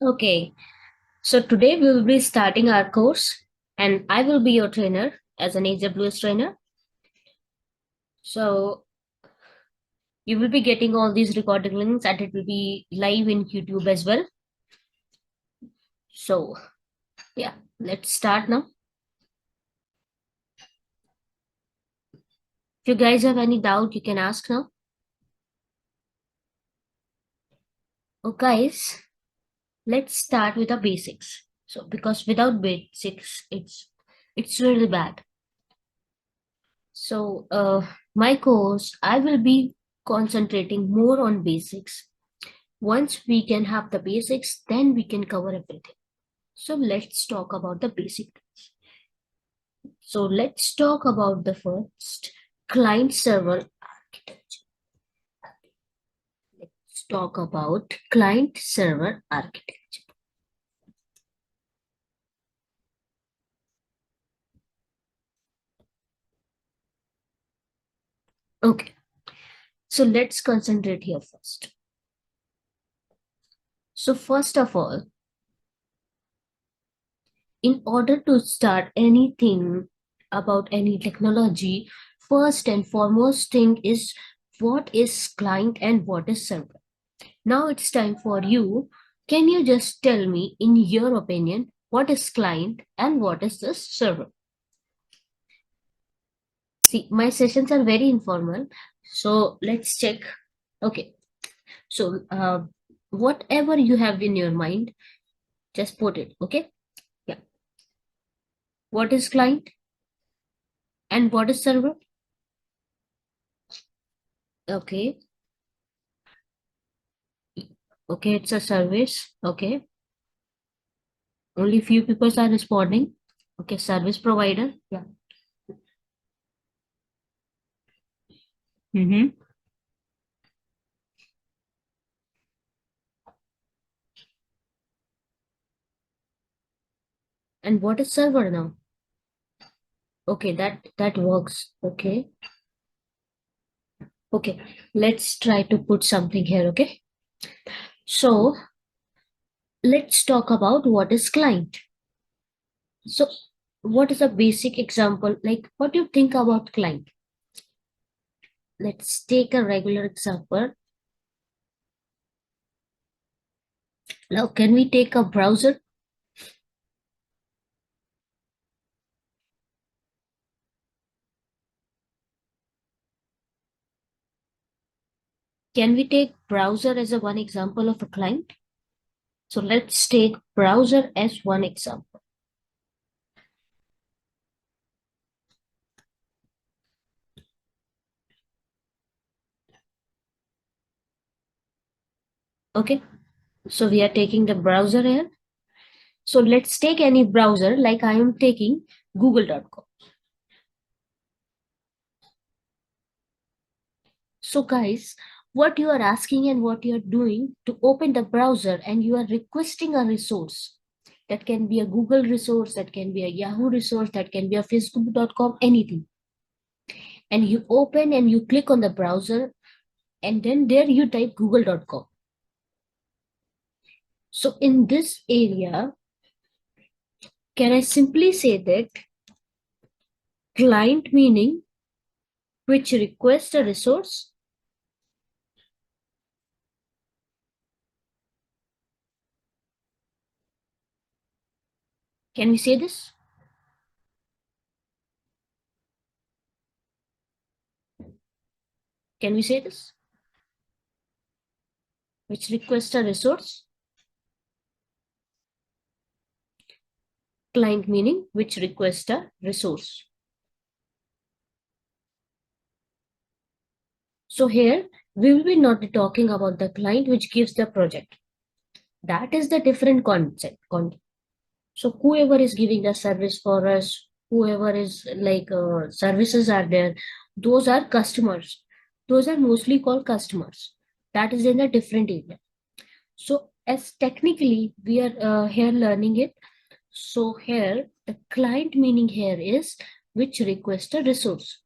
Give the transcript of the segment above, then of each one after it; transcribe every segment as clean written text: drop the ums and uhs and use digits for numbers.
Okay, so today we will be starting our course, and I will be your trainer as an AWS trainer. So you will be getting all these recording links, and it will be live in YouTube as well. So yeah, let's start now. If you guys have any doubt, you can ask now. Oh, guys, let's start with the basics. So because without basics, it's really bad. So my course, I will be concentrating more on basics. Once we can have the basics, then we can cover everything. So let's talk about the basics. So let's talk about the first client server architecture. Let's talk about client server architecture. Okay, so let's concentrate here first. So first of all, in order to start anything about any technology, first and foremost thing is what is client and what is server. Now it's time for you. Can you just tell me, in your opinion, what is client and what is the server? See, my sessions are very informal, so let's check. Okay, so whatever you have in your mind, just put it. Okay, yeah. What is client and what is server? Okay, okay, it's a service. Okay, only few people are responding. Okay, service provider. Yeah. Mm-hmm. And what is server now? Okay, that works. Okay. Okay, let's try to put something here, okay? So let's talk about what is client. So what is a basic example? Like, what do you think about client? Let's take a regular example. Now, can we take a browser? Can we take browser as a one example of a client? So let's take browser as one example. Okay, so we are taking the browser here. So let's take any browser like I am taking google.com. So guys, what you are asking and what you are doing to open the browser and you are requesting a resource. That can be a Google resource, that can be a Yahoo resource, that can be a Facebook.com, anything. And you open and you click on the browser and then there you type google.com. So in this area, can I simply say that client meaning which requests a resource? Can we say this? Can we say this? Which requests a resource? Client meaning which requests a resource. So here we will be not talking about the client which gives the project. That is the different concept. So whoever is giving the service for us, whoever is like services are there, those are customers. Those are mostly called customers. That is in a different area. So as technically we are here learning it. So here the client meaning here is which request a resource.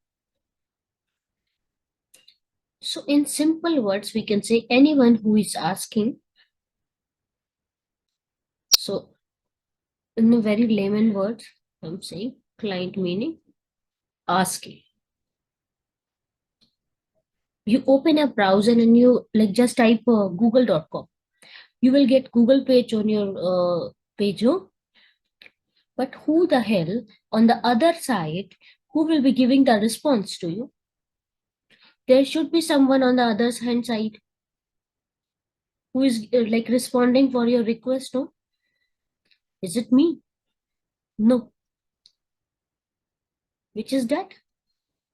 So in simple words, we can say anyone who is asking So in a very layman words, I'm saying client meaning asking. You open a browser and you like just type google.com. You will get Google page on your page, no? But who the hell on the other side who will be giving the response to you? There should be someone on the other hand side who is like responding for your request, no? Is it me? No. Which is that?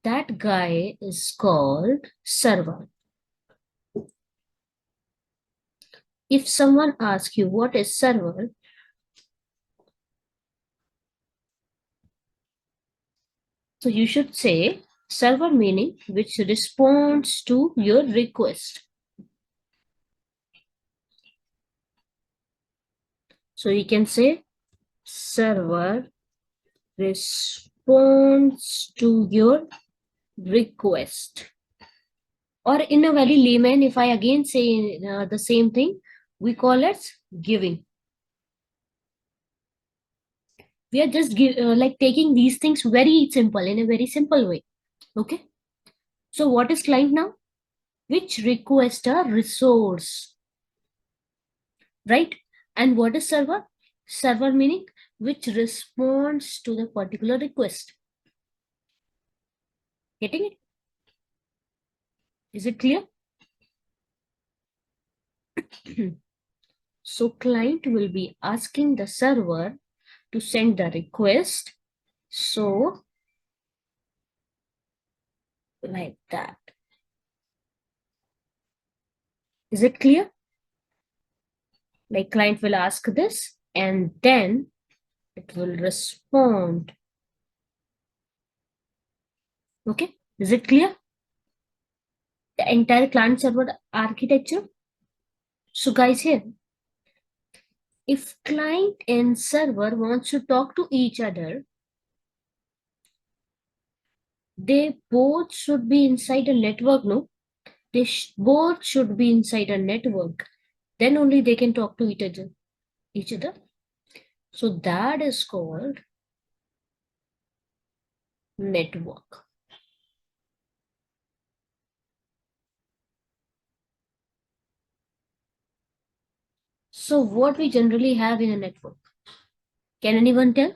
That guy is called server. If someone asks you what is server, so you should say server meaning which responds to your request. So you can say server responds to your request. Or in a very layman, if I again say the same thing, we call it giving. We are just like taking these things very simple in a very simple way. Okay. So what is client now? Which request a resource, right? And what is server? Server meaning which responds to the particular request. Getting it? Is it clear? So client will be asking the server to send the request. So like that. Is it clear? Like client will ask this and then it will respond. Okay. Is it clear? The entire client server architecture. So guys, here, if client and server wants to talk to each other, they both should be inside a network, no? They both should be inside a network. Then only they can talk to each other. So that is called network. So what we generally have in a network? Can anyone tell?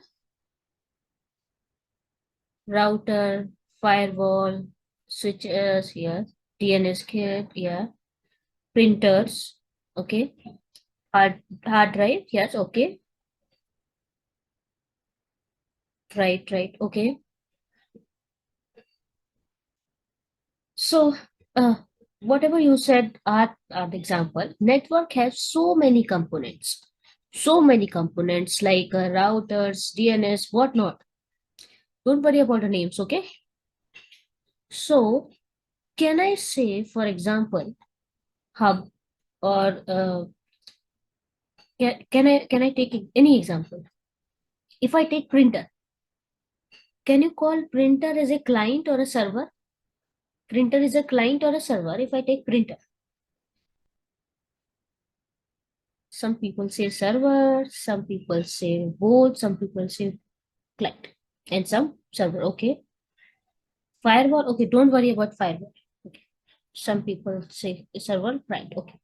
Router, firewall, switches, yes. DNS kit, yeah. Printers, okay. Hard drive, yes, okay. Right, okay. So, whatever you said are the example. Network has so many components. So many components like routers, DNS, whatnot. Don't worry about the names, okay? So, can I say, for example, hub or can I take any example? If I take printer, can you call printer as a client or a server? Printer is a client or a server if I take printer. Some people say server, some people say both, some people say client, and some server. Okay. Firewall. Okay, don't worry about firewall. Okay. Some people say server, right? Okay.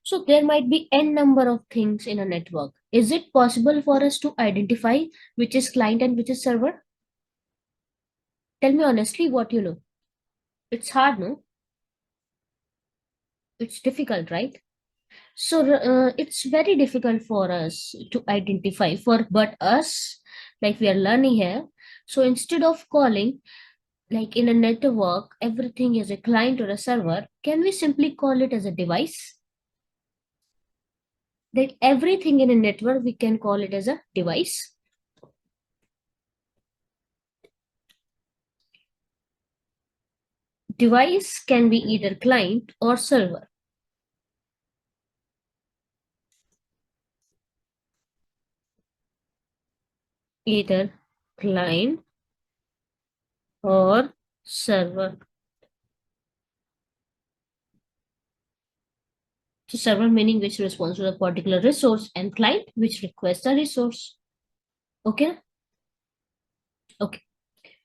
So there might be n number of things in a network. Is it possible for us to identify which is client and which is server? Tell me honestly what you know. It's hard, no? It's difficult, right? So it's very difficult for us to identify for but us, like we are learning here. So instead of calling like in a network, everything is a client or a server, can we simply call it as a device? That everything in a network, we can call it as a device. Device can be either client or server. Either client or server. So server meaning which responds to a particular resource, and client which requests a resource. Okay. Okay.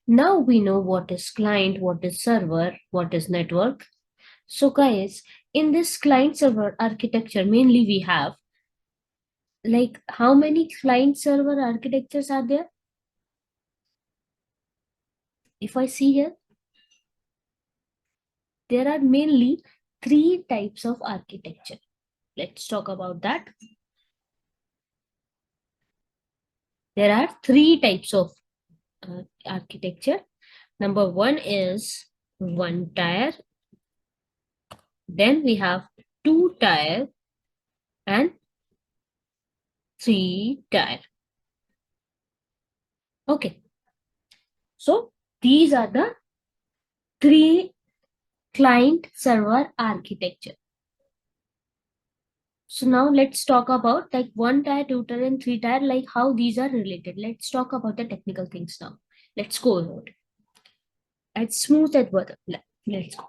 Now we know what is client, what is server, what is network. So guys, in this client server architecture, mainly we have like how many client server architectures are there? If I see here, there are mainly three types of architecture. Let's talk about that. There are three types of architecture. Number one is one tier. Then we have two tier and three tier. Okay. So these are the three client server architecture. So now let's talk about like one tier, two tier, and three tier, like how these are related. Let's talk about the technical things now. Let's go over it. Let's smooth that bottom. Let's go.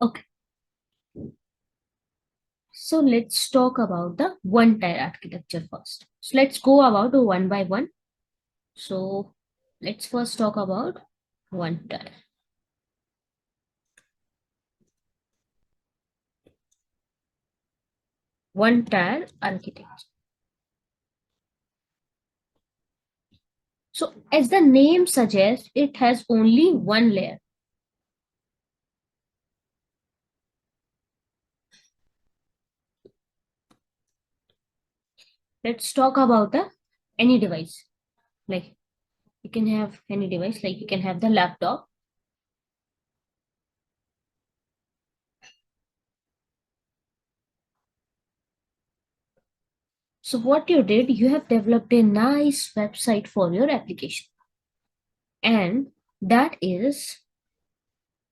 Okay. So let's talk about the one tier architecture first. So let's go about one by one. So let's first talk about one tier. One tier architecture. So as the name suggests, it has only one layer. Let's talk about the any device. Like you can have any device, like you can have the laptop. So what you did, you have developed a nice website for your application. And that is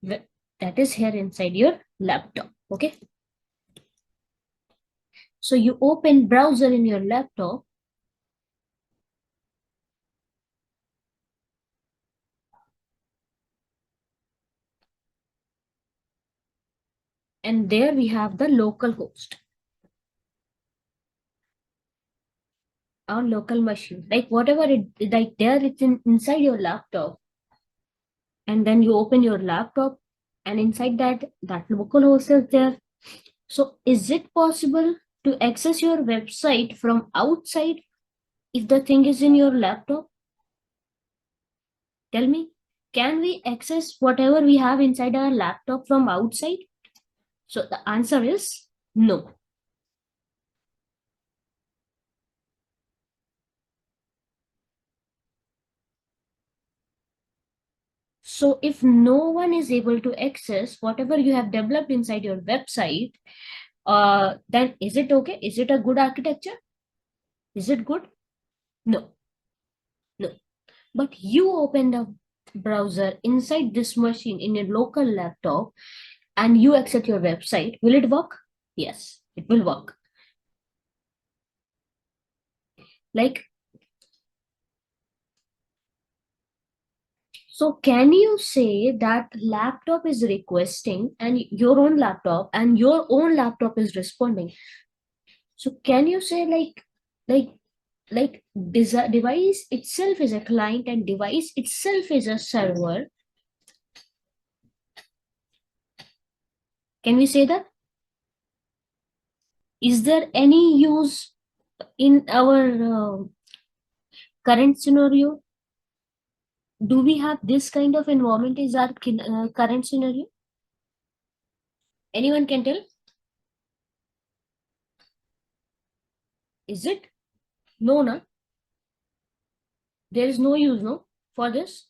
here inside your laptop. Okay. So you open browser in your laptop. And there we have the local host. Our local machine. Like whatever it like there it's inside your laptop. And then you open your laptop and inside that local host is there. So is it possible to access your website from outside if the thing is in your laptop? Tell me, can we access whatever we have inside our laptop from outside? So the answer is no. So if no one is able to access whatever you have developed inside your website, then is it okay? Is it a good architecture? Is it good? No, no. But you open the browser inside this machine in your local laptop and you exit your website. Will it work? Yes, it will work. Like, so can you say that laptop is requesting and your own laptop is responding? So can you say like device itself is a client and device itself is a server? Can we say that? Is there any use in our current scenario? Do we have this kind of environment is our current scenario? Anyone can tell? Is it? No, no. There is no use, no, for this.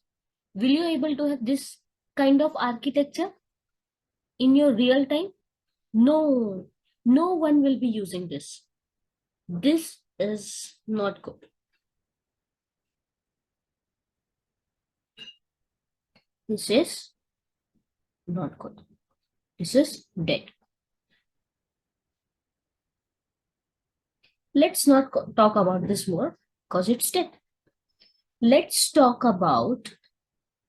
Will you able to have this kind of architecture in your real time? No, no one will be using this. This is not good. This is not good. This is dead. Let's not talk about this more because it's dead. Let's talk about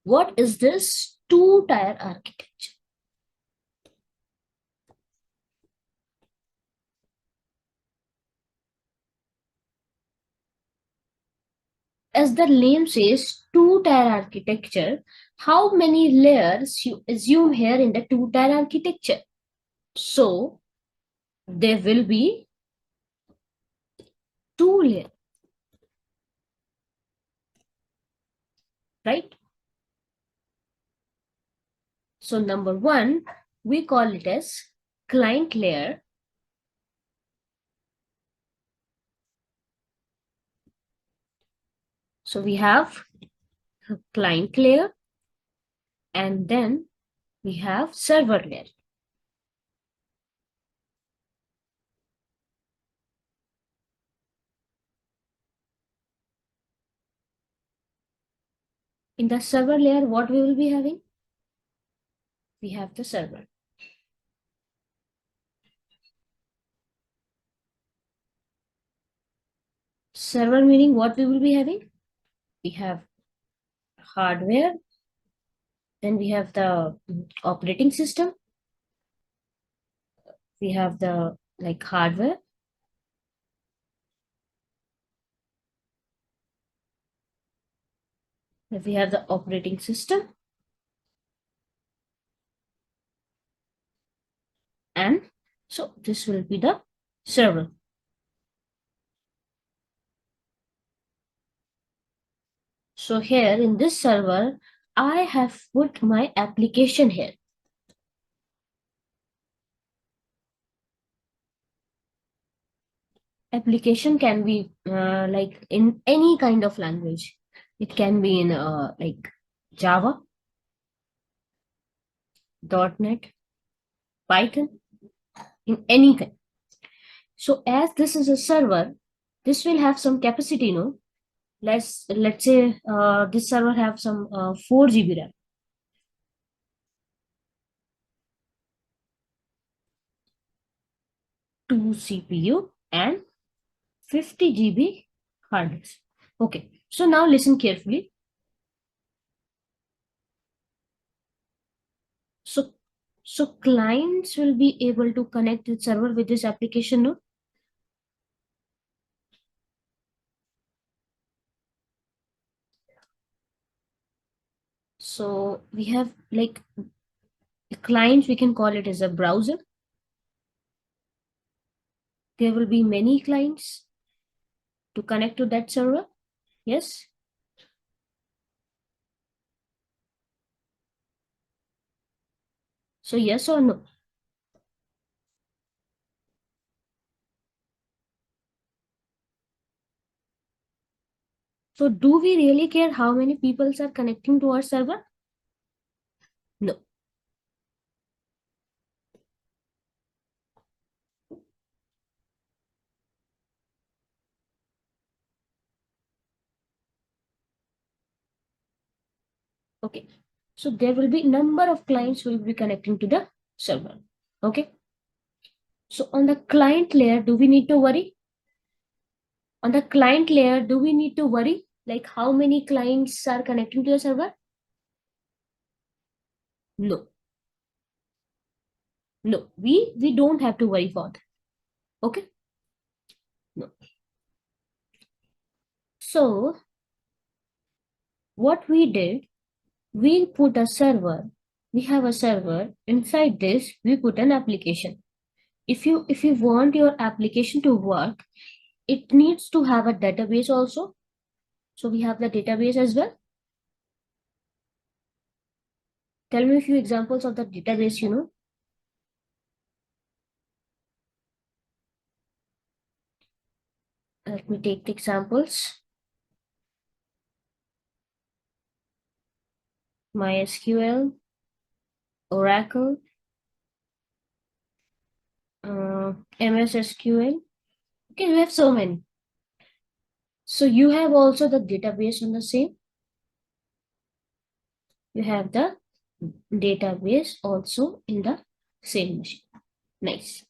what is this two-tier architecture. as the name says, two-tier architecture, how many layers you assume here in the two-tier architecture? So there will be two layers, right? So number one, we call it as client layer. So we have a client layer and then we have server layer. In the server layer, what we will be having? We have the server. Server meaning what we will be having? We have hardware, then we have the operating system, we have the like hardware, then we have the operating system, and so this will be the server. So here in this server, I have put my application here. Application can be like in any kind of language. It can be in like Java, .NET, Python, in any kind. So as this is a server, this will have some capacity, no? Let's say this server have some 4 GB RAM, 2 CPU, and 50 GB hard disk. Okay, so now listen carefully. So, so clients will be able to connect the server with this application, no? So we have like clients, we can call it as a browser. There will be many clients to connect to that server. Yes. So yes or no? So do we really care how many people are connecting to our server? No. Okay. So there will be number of clients will be connecting to the server. Okay. So on the client layer, do we need to worry? On the client layer, do we need to worry? Like how many clients are connecting to the server? No. No. We don't have to worry for that. Okay. No. So what we did, we put a server. We have a server. Inside this, we put an application. If you want your application to work, it needs to have a database also. So we have the database as well. Tell me a few examples of the database, Let me take the examples. MySQL, Oracle, MS SQL. Okay, we have so many. So you have also the database on the same. You have the database also in the same machine. Nice.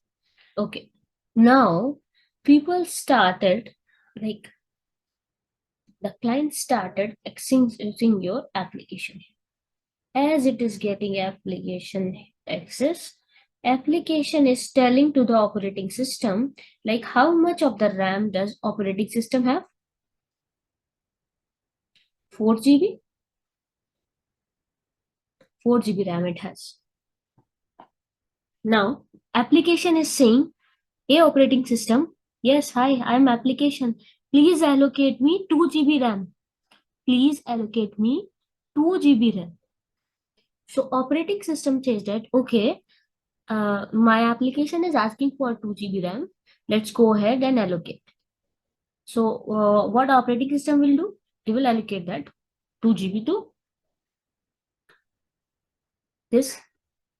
Okay. Now people started like the client started accessing your application. As it is getting application access, application is telling to the operating system like how much of the RAM does operating system have? 4 GB? 4 GB RAM it has. Now, application is saying, hey operating system, yes, hi, I'm application. Please allocate me 2 GB RAM. Please allocate me 2 GB RAM. So operating system says that, okay, my application is asking for 2 GB RAM. Let's go ahead and allocate. So what operating system will do? It will allocate that 2 GB to this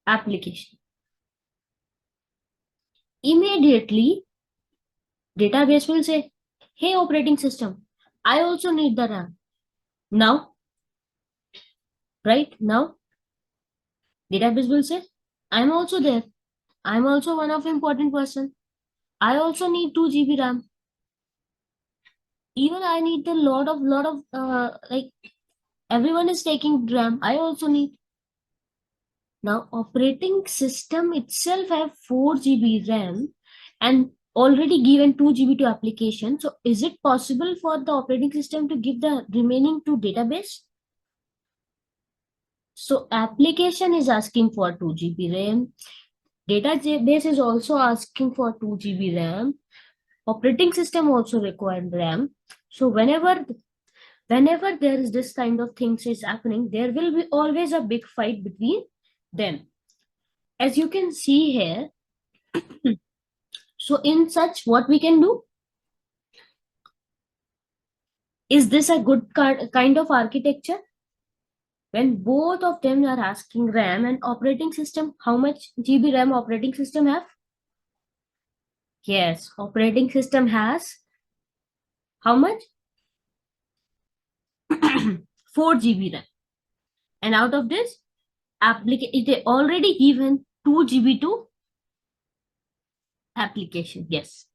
application. Immediately, database will say, hey operating system, I also need the RAM. Now, right now, database will say, I'm also there. I'm also one of important person. I also need 2 GB RAM. Even I need a lot of like everyone is taking RAM. I also need. Now operating system itself have 4 GB RAM and already given 2 GB to application. So is it possible for the operating system to give the remaining to database? So application is asking for 2 GB RAM. Database is also asking for 2 GB RAM. Operating system also required RAM. So whenever there is this kind of things is happening, there will be always a big fight between them. As you can see here, so in such, what we can do, is this a good kind of architecture? When both of them are asking RAM and operating system, how much GB RAM operating system have? Yes, operating system has how much? 4 GB RAM. And out of this, it already given 2 GB to application. Yes.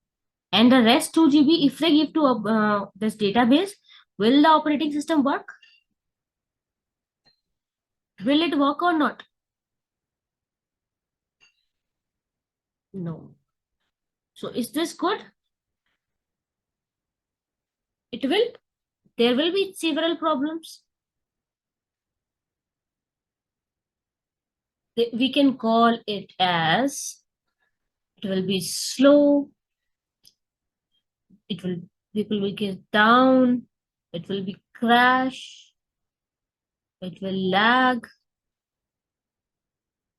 And the rest 2 GB, if they give to this database, will the operating system work? Will it work or not? No. So is this good? It will. There will be several problems. We can call it as, it will be slow, it will, people will get down, it will be crash, it will lag,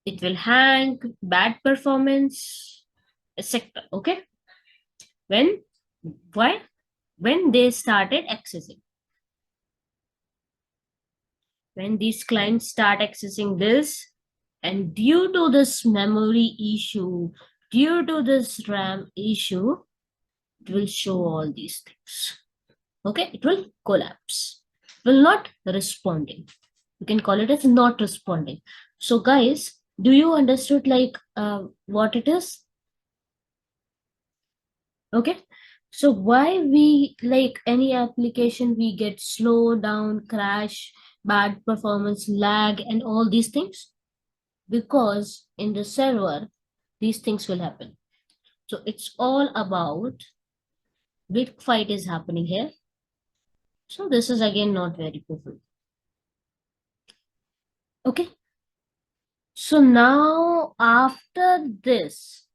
it will hang, bad performance, etc. Okay. When? Why? When they started accessing. When these clients start accessing this, and due to this memory issue, due to this RAM issue, it will show all these things. Okay, it will collapse. It will not responding. You can call it as not responding. So guys, do you understood like what it is? Okay. So why we like any application we get slow down, crash, bad performance, lag, and all these things? Because in the server, these things will happen. So it's all about big fight is happening here. So this is again not very good. Okay. So now after this,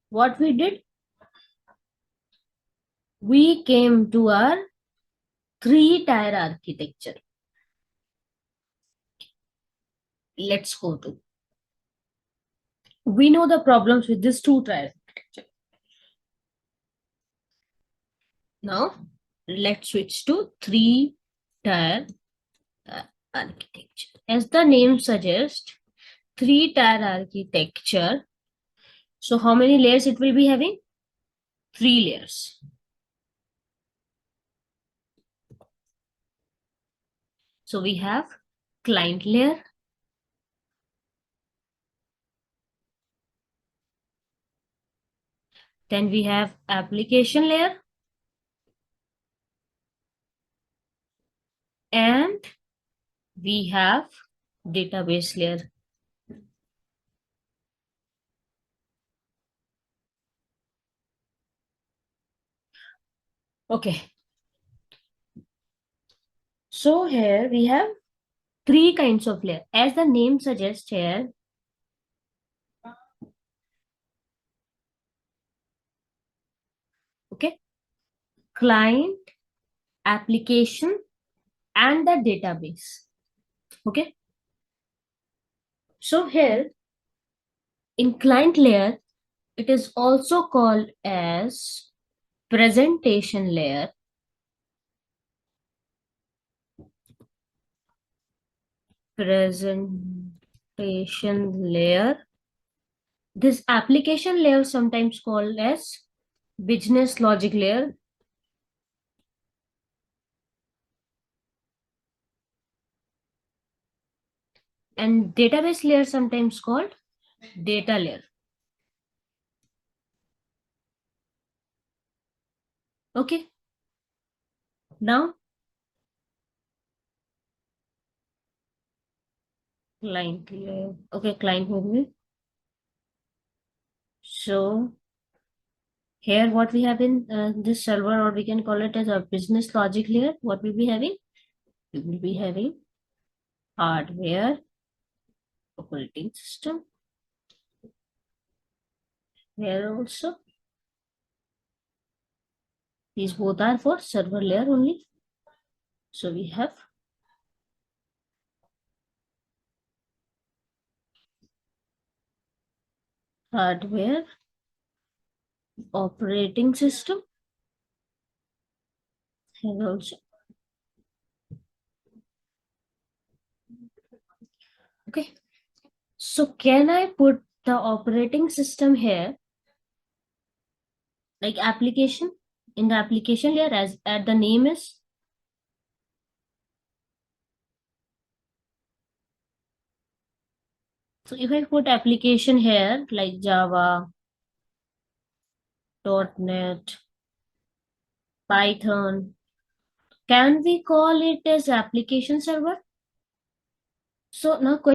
what we did, we came to our 3-tier architecture. Let's go to. We know the problems with this 2-tier architecture. Now let's switch to 3-tier architecture. As the name suggests, 3-tier architecture. So how many layers it will be having? 3 layers. So we have client layer, then we have application layer, and we have database layer. Okay. So here we have three kinds of layer. As the name suggests here, okay, client, application, and the database. Okay. So here in client layer, it is also called as presentation layer, presentation layer. This application layer sometimes called as business logic layer, and database layer sometimes called data layer. Okay. Now client layer. Okay, client movie. So here what we have in this server, or we can call it as a business logic layer, what will be having? We will be having hardware, operating system. Here also, these both are for server layer only. So we have hardware, operating system. Here also. Okay. So can I put the operating system here, like application, in the application layer as at the name is? So if I put application here like Java, .NET, Python, can we call it as application server? So now